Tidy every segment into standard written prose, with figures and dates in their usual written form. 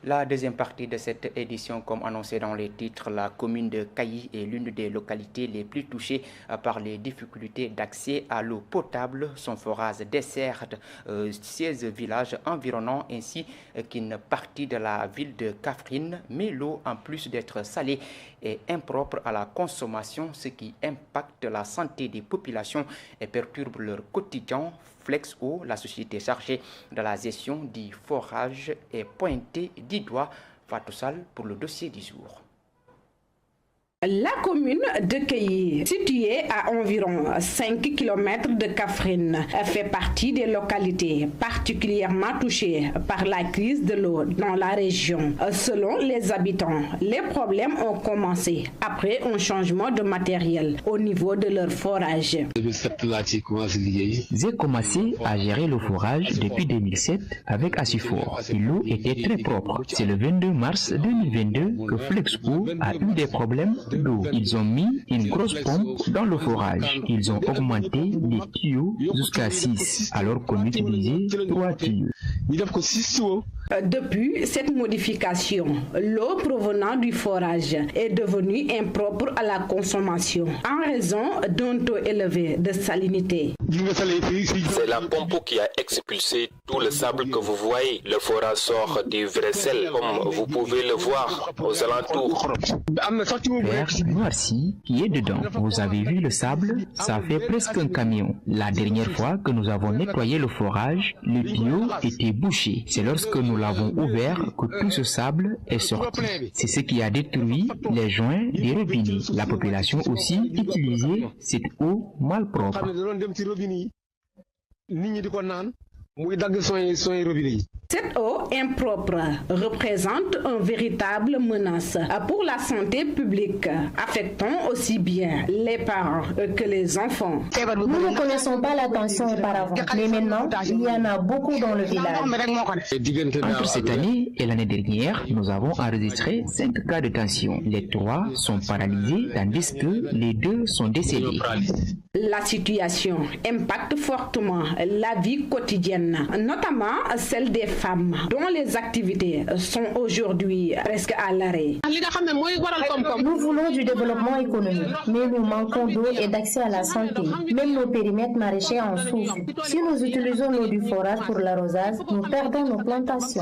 La deuxième partie de cette édition, comme annoncé dans les titres, la commune de Kayi est l'une des localités les plus touchées par les difficultés d'accès à l'eau potable. Son forage dessert 16 villages environnants ainsi qu'une partie de la ville de Kaffrine. Mais l'eau, en plus d'être salée, est impropre à la consommation, ce qui impacte la santé des populations et perturbe leur quotidien. Flex'Eau, la société chargée de la gestion du forage, est pointée du doigt. Fatou Sall pour le dossier du jour. La commune de Kayi, située à environ 5 km de Kaffrine, fait partie des localités particulièrement touchées par la crise de l'eau dans la région. Selon les habitants, les problèmes ont commencé après un changement de matériel au niveau de leur forage. J'ai commencé à gérer le forage depuis 2007 avec Asifor. L'eau était très propre. C'est le 22 mars 2022 que Flex'Eau a eu des problèmes d'eau. Ils ont mis une grosse pompe dans le forage. Ils ont augmenté les tuyaux jusqu'à 6, alors qu'on utilisait 3 tuyaux. Depuis cette modification, l'eau provenant du forage est devenue impropre à la consommation en raison d'un taux élevé de salinité. C'est la pompe qui a expulsé tout le sable que vous voyez. Le forage sort du vrai sel, comme vous pouvez le voir aux alentours. Vert noirci qui est dedans. Vous avez vu le sable? Ça fait presque un camion. La dernière fois que nous avons nettoyé le forage, le tuyau était bouché. C'est lorsque nous l'avons ouvert que tout ce sable est sorti. C'est ce qui a détruit les joints des robinets. La population aussi utilisait cette eau malpropre. Cette eau impropre représente une véritable menace pour la santé publique, affectant aussi bien les parents que les enfants. Nous ne connaissons pas la tension auparavant, mais maintenant, il y en a beaucoup dans le village. Entre cette année et l'année dernière, nous avons enregistré 5 cas de tension. Les 3 sont paralysés, tandis que les 2 sont décédés. La situation impacte fortement la vie quotidienne, notamment celle des femmes, dont les activités sont aujourd'hui presque à l'arrêt. Nous voulons du développement économique, mais nous manquons d'eau et d'accès à la santé. Même nos périmètres maraîchers en souffrent. Si nous utilisons l'eau du forage pour l'arrosage, nous perdons nos plantations.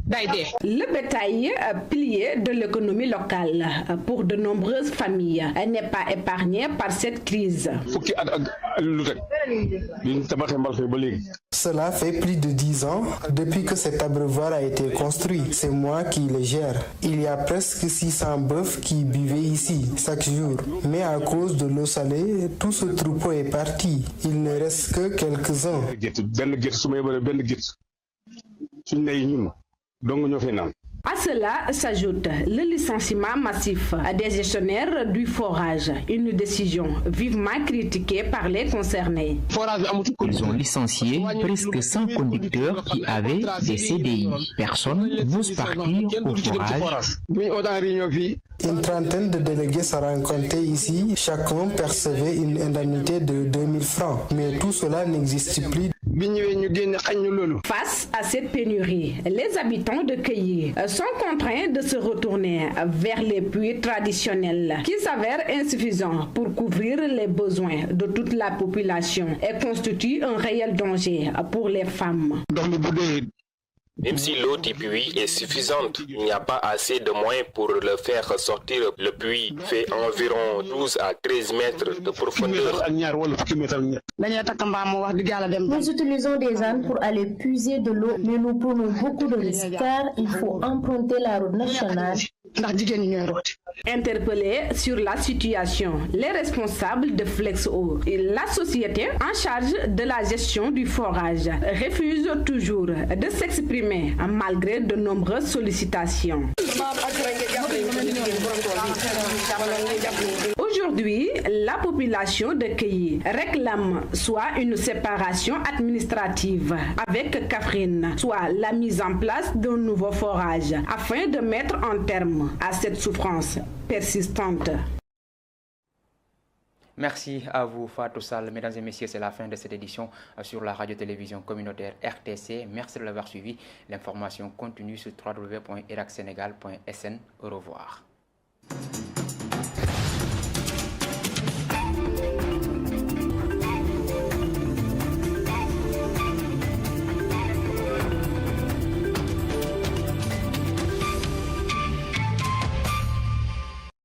Le bétail, pilier de l'économie locale pour de nombreuses familles, n'est pas épargné par cette crise. Cela fait plus de 10 ans depuis que cet abreuvoir a été construit. C'est moi qui le gère. Il y a presque 600 bœufs qui buvaient ici chaque jour. Mais à cause de l'eau salée, tout ce troupeau est parti. Il ne reste que quelques-uns. À cela s'ajoute le licenciement massif des gestionnaires du forage, une décision vivement critiquée par les concernés. Ils ont licencié presque 100 conducteurs qui avaient des CDI. Personne n'ose partir au forage. Une trentaine de délégués se rencontraient ici. Chacun percevait une indemnité de 2000 francs. Mais tout cela n'existe plus. Face à cette pénurie, les habitants de Kayi sont contraints de se retourner vers les puits traditionnels qui s'avèrent insuffisants pour couvrir les besoins de toute la population et constituent un réel danger pour les femmes. Même si l'eau du puits est suffisante, il n'y a pas assez de moyens pour le faire sortir. Le puits fait environ 12 à 13 mètres de profondeur. Nous utilisons des ânes pour aller puiser de l'eau, mais nous prenons beaucoup de risques car il faut emprunter la route nationale. Interpellés sur la situation, les responsables de Flex'Eau et la société en charge de la gestion du forage refusent toujours de s'exprimer malgré de nombreuses sollicitations. Aujourd'hui, la population de Kayi réclame soit une séparation administrative avec Kaffrine, soit la mise en place d'un nouveau forage afin de mettre un terme à cette souffrance persistante. Merci à vous, Fatou Sall. Mesdames et messieurs, c'est la fin de cette édition sur la radio-télévision communautaire RTC. Merci de l'avoir suivi. L'information continue sur www.iracsenegal.sn. Au revoir.